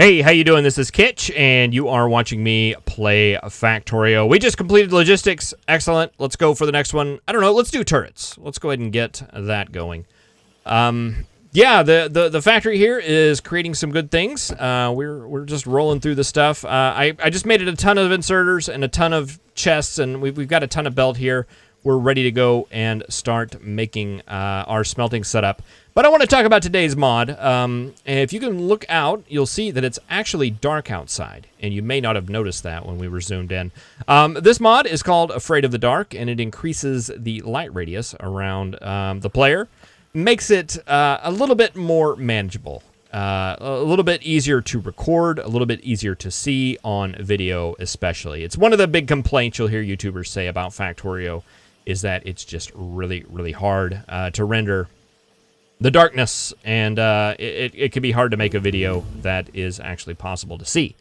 Hey, how you doing? This is Kitch, and you are watching me play Factorio. We just completed logistics. Excellent. Let's go for the next one. I don't know. Let's do turrets. Let's go ahead and get that going. Yeah, the factory here is creating some good things. We're just rolling through the stuff. I just made it a ton of inserters and a ton of chests, and we've got a ton of belt here. We're ready to go and start making our smelting setup. But I want to talk about today's mod. And if you can look out, you'll see that it's actually dark outside. And you may not have noticed that when we were zoomed in. This mod is called Afraid of the Dark, and it increases the light radius around the player. Makes it a little bit more manageable. A little bit easier to record, a little bit easier to see on video especially. It's one of the big complaints you'll hear YouTubers say about Factorio is that it's just really, really hard to render the darkness, and it can be hard to make a video that is actually possible to see.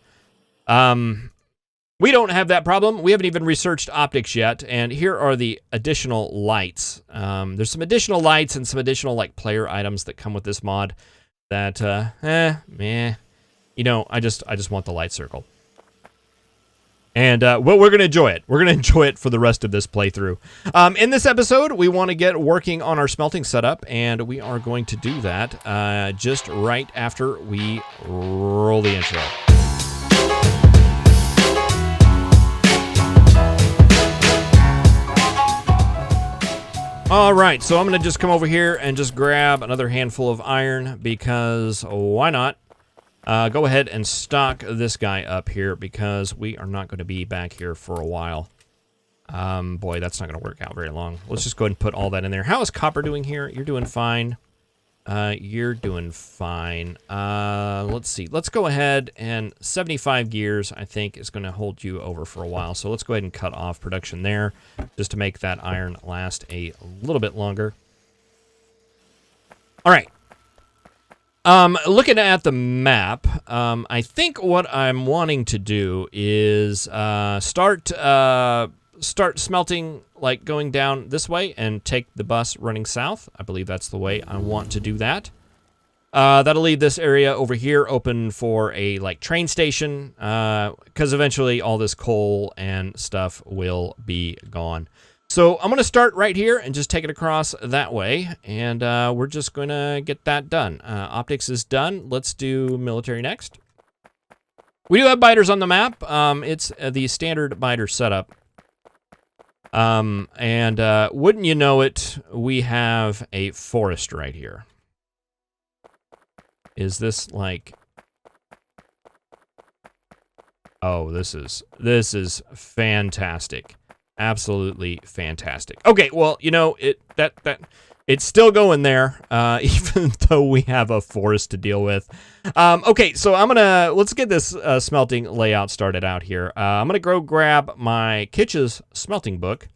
We don't have that problem. We haven't even researched optics yet, and here are the additional lights. There's some additional lights and some additional like player items that come with this mod that, you know, I just want the light circle. And, well, we're going to enjoy it. We're going to enjoy it for the rest of this playthrough. In this episode, we want to get working on our smelting setup, and we are going to do that just right after we roll the intro. All right, so I'm going to just come over here and just grab another handful of iron because why not? Go ahead and stock this guy up here because we are not going to be back here for a while. Boy, that's not going to work out very long. Let's just go ahead and put all that in there. How is Copper doing here? You're doing fine. You're doing fine. Let's see. Let's go ahead and 75 gears, I think, is going to hold you over for a while. So let's go ahead and cut off production there just to make that iron last a little bit longer. All right. Looking at the map, I think what I'm wanting to do is start smelting, like going down this way and take the bus running south. I believe that's the way I want to do that. That'll leave this area over here open for a like train station, because eventually all this coal and stuff will be gone. So I'm going to start right here and just take it across that way, and we're just going to get that done. Optics is done. Let's do military next. We do have biters on the map. It's the standard biter setup. And wouldn't you know it, we have a forest right here. Is this like... Oh, this is fantastic. Absolutely fantastic. Okay, well, you know, it's still going there, even though we have a forest to deal with. Okay, so let's get this smelting layout started out here. I'm gonna go grab my Kitch's smelting book.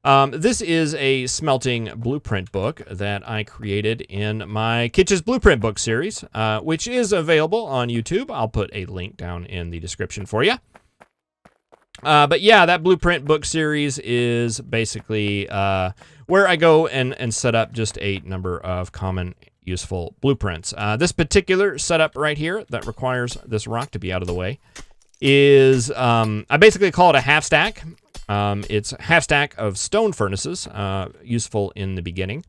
This is a smelting blueprint book that I created in my Kitch's Blueprint book series, which is available on YouTube. I'll put a link down in the description for you. But yeah, that blueprint book series is basically where I go and set up just a number of common useful blueprints. This particular setup right here that requires this rock to be out of the way is, I basically call it a half stack. It's a half stack of stone furnaces, useful in the beginning.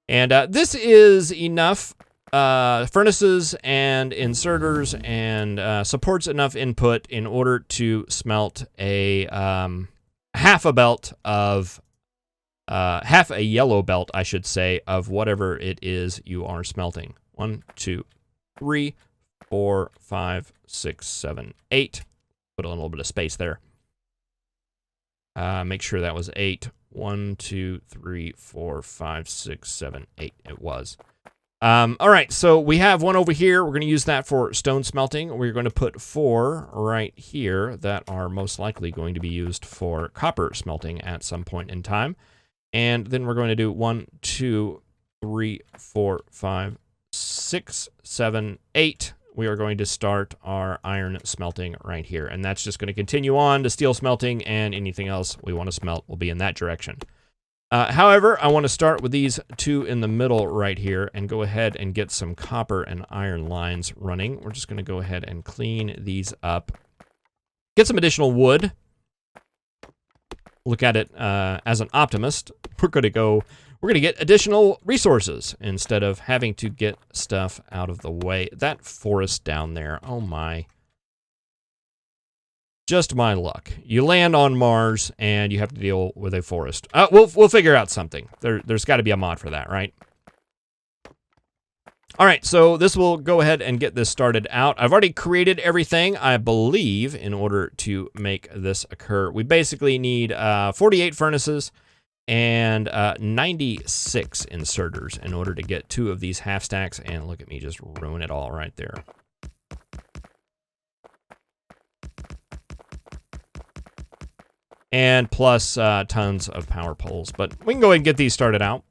And this is enough furnaces and inserters and supports enough input in order to smelt a half a belt of half a yellow belt, I should say, of whatever it is you are smelting. 1, 2, 3, 4, 5, 6, 7, 8. Put a little bit of space there. Make sure that was 8. 1, 2, 3, 4, 5, 6, 7, 8. It was. All right, so we have one over here. We're going to use that for stone smelting. We're going to put 4 right here that are most likely going to be used for copper smelting at some point in time. And then we're going to do 1, 2, 3, 4, 5, 6, 7, 8. We are going to start our iron smelting right here. And that's just going to continue on to steel smelting, and anything else we want to smelt will be in that direction. However, I want to start with these two in the middle right here and go ahead and get some copper and iron lines running. We're just going to go ahead and clean these up. Get some additional wood. Look at it as an optimist. We're going to get additional resources instead of having to get stuff out of the way. That forest down there, oh my. Just my luck. You land on Mars and you have to deal with a forest. We'll figure out something. There's got to be a mod for that, right? All right, so this will go ahead and get this started out. I've already created everything, I believe, in order to make this occur. We basically need 48 furnaces and 96 inserters in order to get 2 of these half stacks. And look at me just ruin it all right there. And plus tons of power poles. But we can go ahead and get these started out.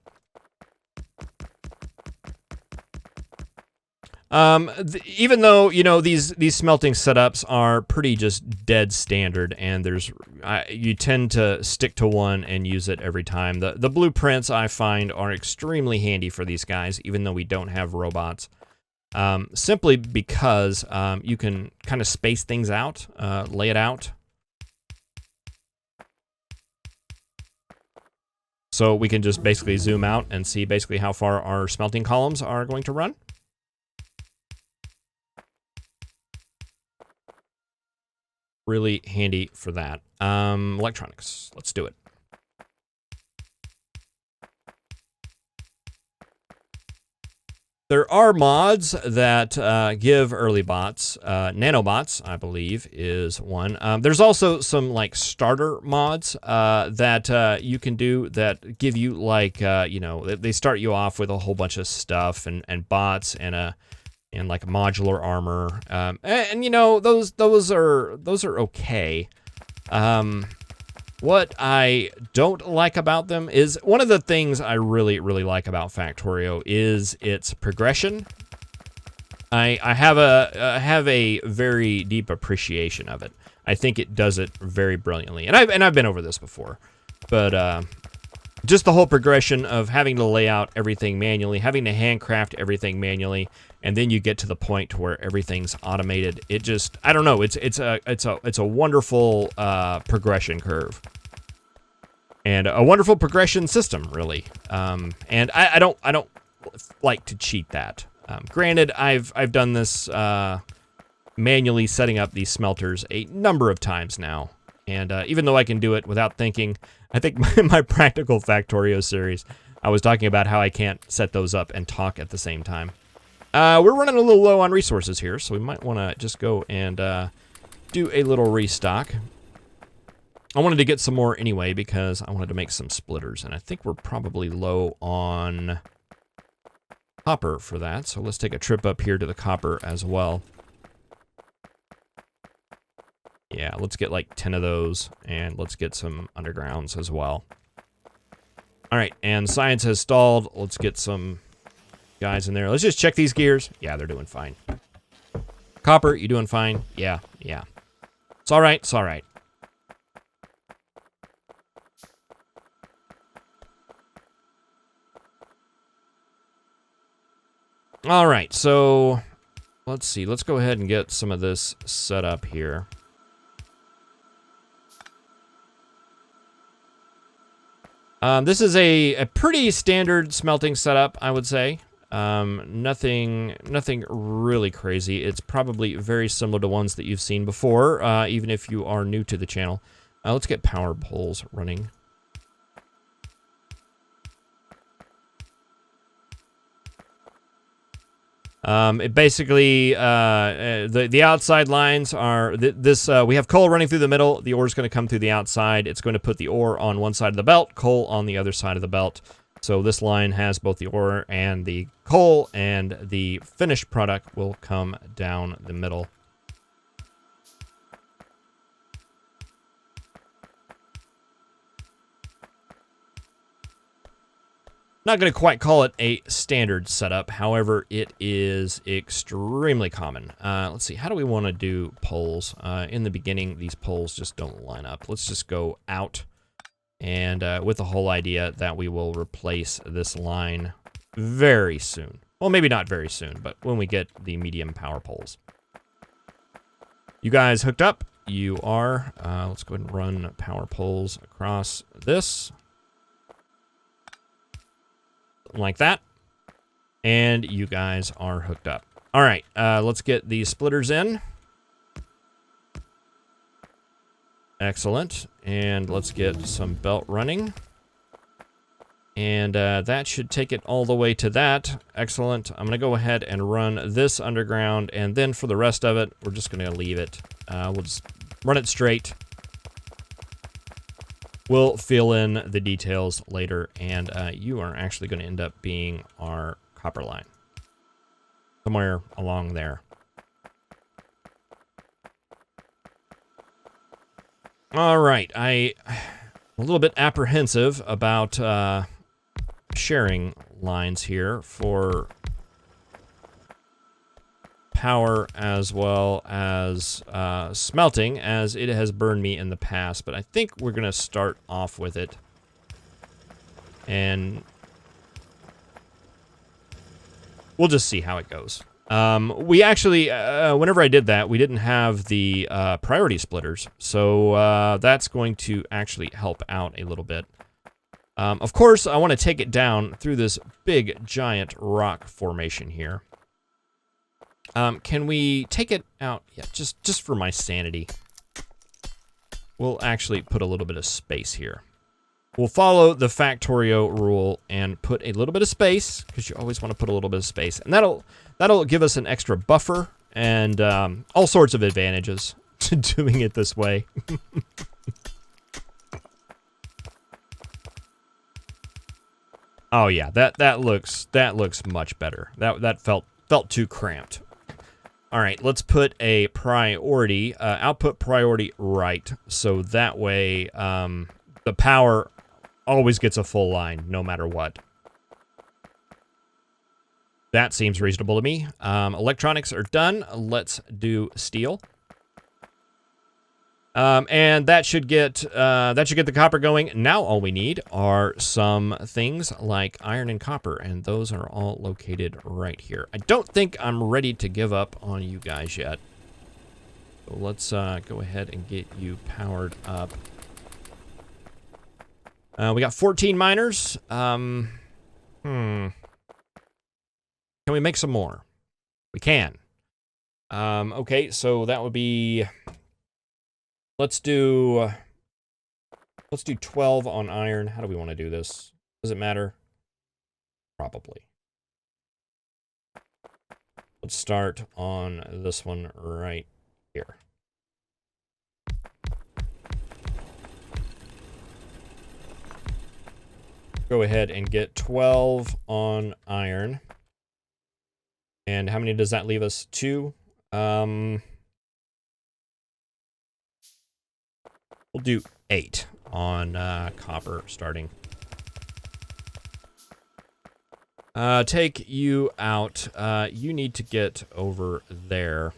Even though, you know, these smelting setups are pretty just dead standard, and you tend to stick to one and use it every time. The blueprints, I find, are extremely handy for these guys, even though we don't have robots. Simply because you can kind of space things out, lay it out. So we can just basically zoom out and see basically how far our smelting columns are going to run. Really handy for that. Electronics, let's do it. There are mods that give early bots. Nanobots, I believe, is one. There's also some like starter mods that you can do that give you like you know, they start you off with a whole bunch of stuff and bots and like a modular armor. And you know, those are okay. What I don't like about them is, one of the things I really like about Factorio is its progression. I have a very deep appreciation of it. I think it does it very brilliantly, and I've been over this before, but just the whole progression of having to lay out everything manually, having to handcraft everything manually, and then you get to the point to where everything's automated. It just, I don't know. It's a wonderful progression curve, and a wonderful progression system, really. And I don't like to cheat that. Granted, I've done this manually setting up these smelters a number of times now, and even though I can do it without thinking, I think my Practical Factorio series, I was talking about how I can't set those up and talk at the same time. We're running a little low on resources here, so we might want to just go and do a little restock. I wanted to get some more anyway because I wanted to make some splitters, and I think we're probably low on copper for that, so let's take a trip up here to the copper as well. Yeah, let's get like 10 of those, and let's get some undergrounds as well. All right, and science has stalled. Let's get some guys in there. Let's just check these gears. Yeah, they're doing fine. Copper, you doing fine? Yeah. It's all right, it's all right. All right, so let's see. Let's go ahead and get some of this set up here. This is a pretty standard smelting setup, I would say. Nothing really crazy. It's probably very similar to ones that you've seen before, even if you are new to the channel. Let's get power poles running. It basically, the outside lines are, we have coal running through the middle. The ore is going to come through the outside. It's going to put the ore on one side of the belt, coal on the other side of the belt. So this line has both the ore and the coal, and the finished product will come down the middle. Not going to quite call it a standard setup, however, it is extremely common. Let's see, how do we want to do poles? In the beginning, these poles just don't line up. Let's just go out And with the whole idea that we will replace this line very soon. Well, maybe not very soon, but when we get the medium power poles. You guys hooked up? You are. Let's go ahead and run power poles across this. Like that. And you guys are hooked up. All right, let's get these splitters in. Excellent. And let's get some belt running. And that should take it all the way to that. Excellent. I'm going to go ahead and run this underground. And then for the rest of it, we're just going to leave it. We'll just run it straight. We'll fill in the details later. And you are actually going to end up being our copper line. Somewhere along there. All right, I'm a little bit apprehensive about sharing lines here for power as well as smelting, as it has burned me in the past, but I think we're going to start off with it. And we'll just see how it goes. We actually, whenever I did that, we didn't have the priority splitters, so that's going to actually help out a little bit. Of course, I want to take it down through this big, giant rock formation here. Can we take it out? Yeah, just for my sanity. We'll actually put a little bit of space here. We'll follow the Factorio rule and put a little bit of space, because you always want to put a little bit of space. And that'll give us an extra buffer and all sorts of advantages to doing it this way. Oh yeah, that looks much better. That felt too cramped. All right, let's put a priority, output priority right, so that way the power always gets a full line, no matter what. That seems reasonable to me. Electronics are done. Let's do steel. And that should get the copper going. Now all we need are some things like iron and copper, and those are all located right here. I don't think I'm ready to give up on you guys yet. So let's go ahead and get you powered up. We got 14 miners. Can we make some more? We can. Okay, so that would be... Let's do 12 on iron. How do we want to do this? Does it matter? Probably. Let's start on this one right here. Go ahead and get 12 on iron. And how many does that leave us? 2. We'll do 8 on copper starting. Take you out. You need to get over there.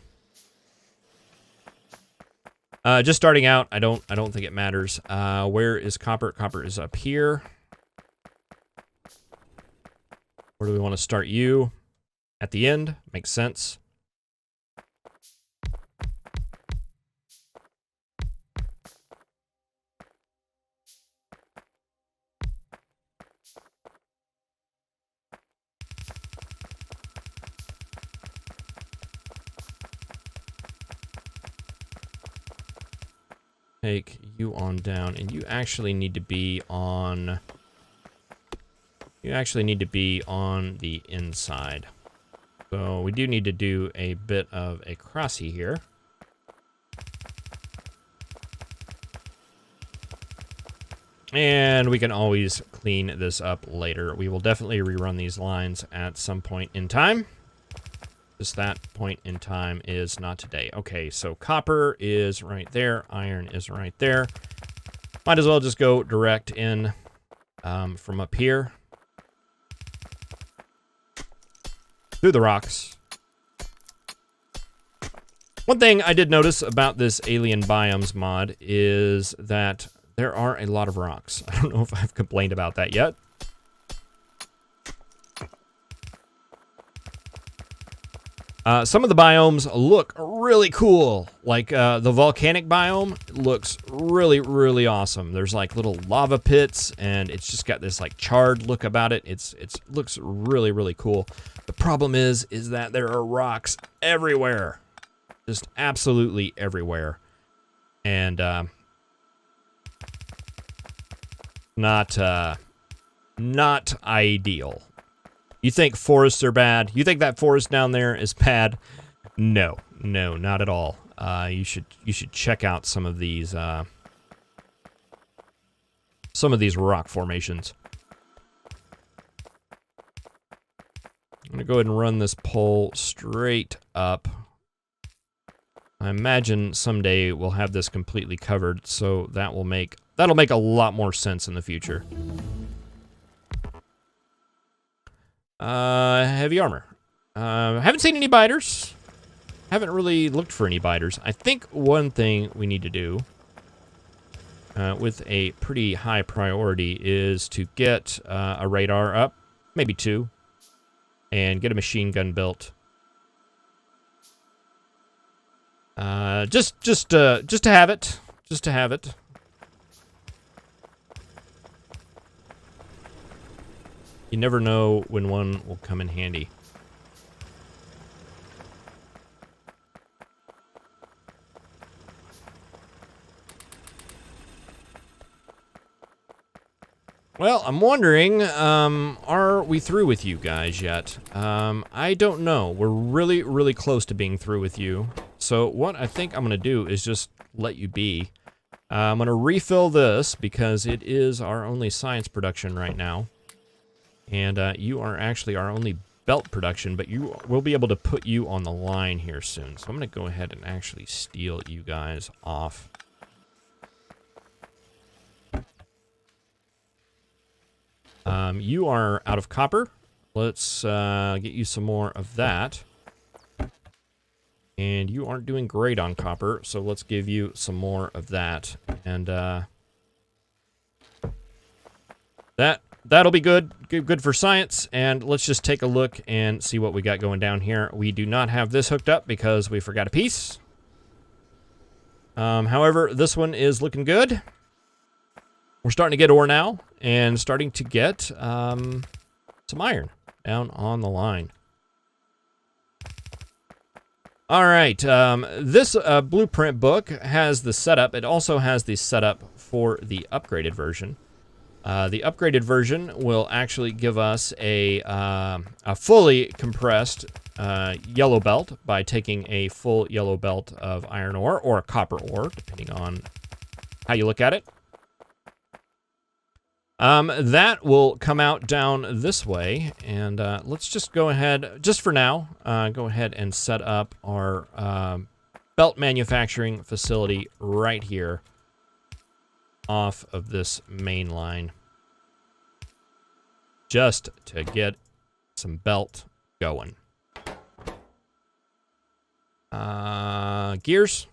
Just starting out, I don't think it matters. Where is copper? Copper is up here. Where do we want to start you? At the end. Makes sense. Take you on down, and you actually need to be on... You actually need to be on the inside. So we do need to do a bit of a crossy here. And we can always clean this up later. We will definitely rerun these lines at some point in time. Just that point in time is not today. Okay, so copper is right there. Iron is right there. Might as well just go direct in from up here. Through the rocks. One thing I did notice about this Alien Biomes mod is that there are a lot of rocks. I don't know if I've complained about that yet. Some of the biomes look really cool. Like the volcanic biome looks really, really awesome. There's like little lava pits, and it's just got this like charred look about it. It looks really, really cool. The problem is that there are rocks everywhere, just absolutely everywhere, and not ideal. You think forests are bad? You think that forest down there is bad? No, not at all. You should check out some of these rock formations. I'm gonna go ahead and run this pole straight up. I imagine someday we'll have this completely covered, so that'll make a lot more sense in the future. Heavy armor. Haven't seen any biters. Haven't really looked for any biters. I think one thing we need to do with a pretty high priority is to get a radar up, maybe 2, and get a machine gun built. Just to have it. Just to have it. You never know when one will come in handy. Well, I'm wondering, are we through with you guys yet? I don't know. We're really, really close to being through with you. So what I think I'm going to do is just let you be. I'm going to refill this because it is our only science production right now. And you are actually our only belt production, but we'll be able to put you on the line here soon. So I'm going to go ahead and actually steal you guys off. You are out of copper. Let's get you some more of that. And you aren't doing great on copper, so let's give you some more of that. And that'll be good for science. And let's just take a look and see what we got going down here. We do not have this hooked up because we forgot a piece. However, this one is looking good. We're starting to get ore now and starting to get some iron down on the line. All right, this blueprint book has the setup. It also has the setup for the upgraded version. The upgraded version will actually give us a fully compressed yellow belt by taking a full yellow belt of iron ore or a copper ore, depending on how you look at it. That will come out down this way, and let's just go ahead, just for now, go ahead and set up our belt manufacturing facility right here off of this main line, just to get some belt going. Gears.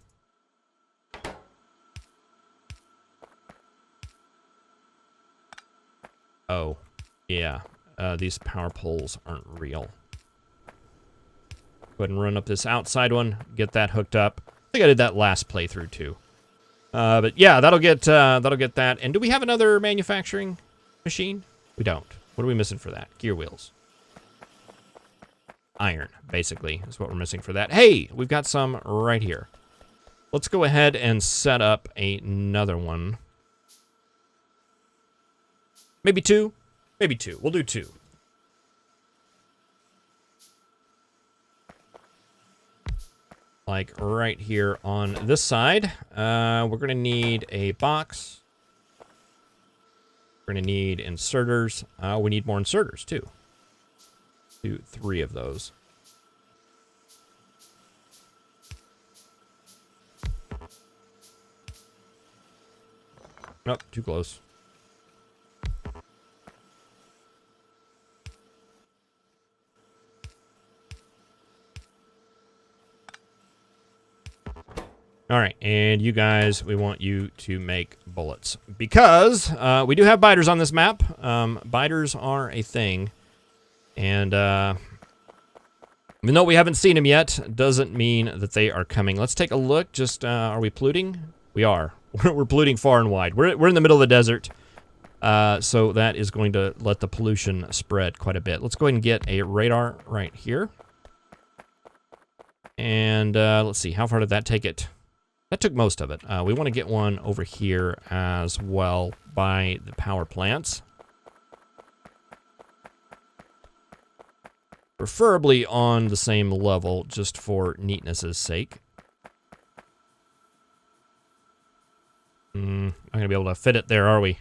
Oh, yeah. These power poles aren't real. Go ahead and run up this outside one, get that hooked up. I think I did that last playthrough too. But yeah, that'll get that. And do we have another manufacturing machine? We don't. What are we missing for that? Gear wheels. Iron, basically, is what we're missing for that. Hey, we've got some right here. Let's go ahead and set up another one. Maybe 2? Maybe 2. We'll do 2. Like right here on this side. We're going to need a box. We're going to need inserters. We need more inserters, too. 2, 3 of those. Nope, too close. All right, and you guys, we want you to make bullets because we do have biters on this map. Biters are a thing, and even though we haven't seen them yet, doesn't mean that they are coming. Let's take a look. Just are we polluting? We are. We're polluting far and wide. We're in the middle of the desert, so that is going to let the pollution spread quite a bit. Let's go ahead and get a radar right here, and let's see, how far did that take it? That took most of it. We want to get one over here as well by the power plants. Preferably on the same level, just for neatness' sake. Not going to be able to fit it there, are we?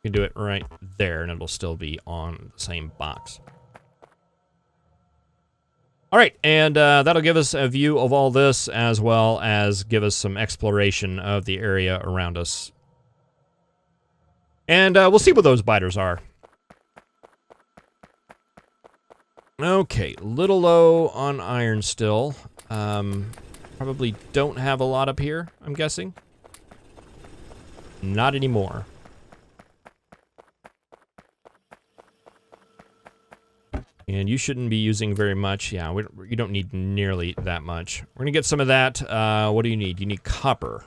We can do it right there, and it'll still be on the same box. All right, and that'll give us a view of all this, as well as give us some exploration of the area around us. And we'll see what those biters are. Okay, little low on iron still. Probably don't have a lot up here, I'm guessing. Not anymore. And you shouldn't be using very much. Yeah, you don't need nearly that much. We're gonna get some of that. What do you need? You need copper.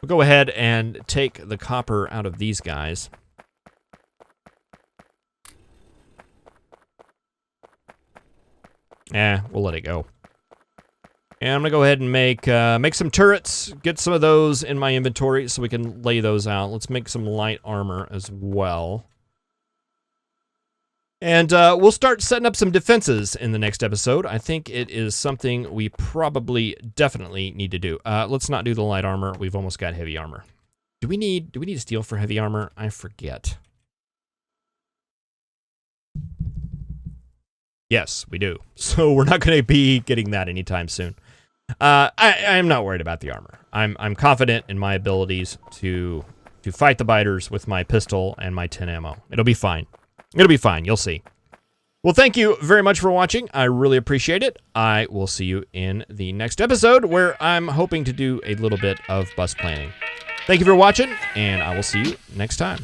We'll go ahead and take the copper out of these guys. We'll let it go. And I'm gonna go ahead and make some turrets. Get some of those in my inventory so we can lay those out. Let's make some light armor as well. And we'll start setting up some defenses in the next episode. I think it is something we probably definitely need to do. Let's not do the light armor. We've almost got heavy armor. Do we need steel for heavy armor? I forget. Yes, we do. So we're not going to be getting that anytime soon. I am not worried about the armor. I'm confident in my abilities to fight the biters with my pistol and my 10 ammo. It'll be fine. It'll be fine. You'll see. Well, thank you very much for watching. I really appreciate it. I will see you in the next episode where I'm hoping to do a little bit of bus planning. Thank you for watching, and I will see you next time.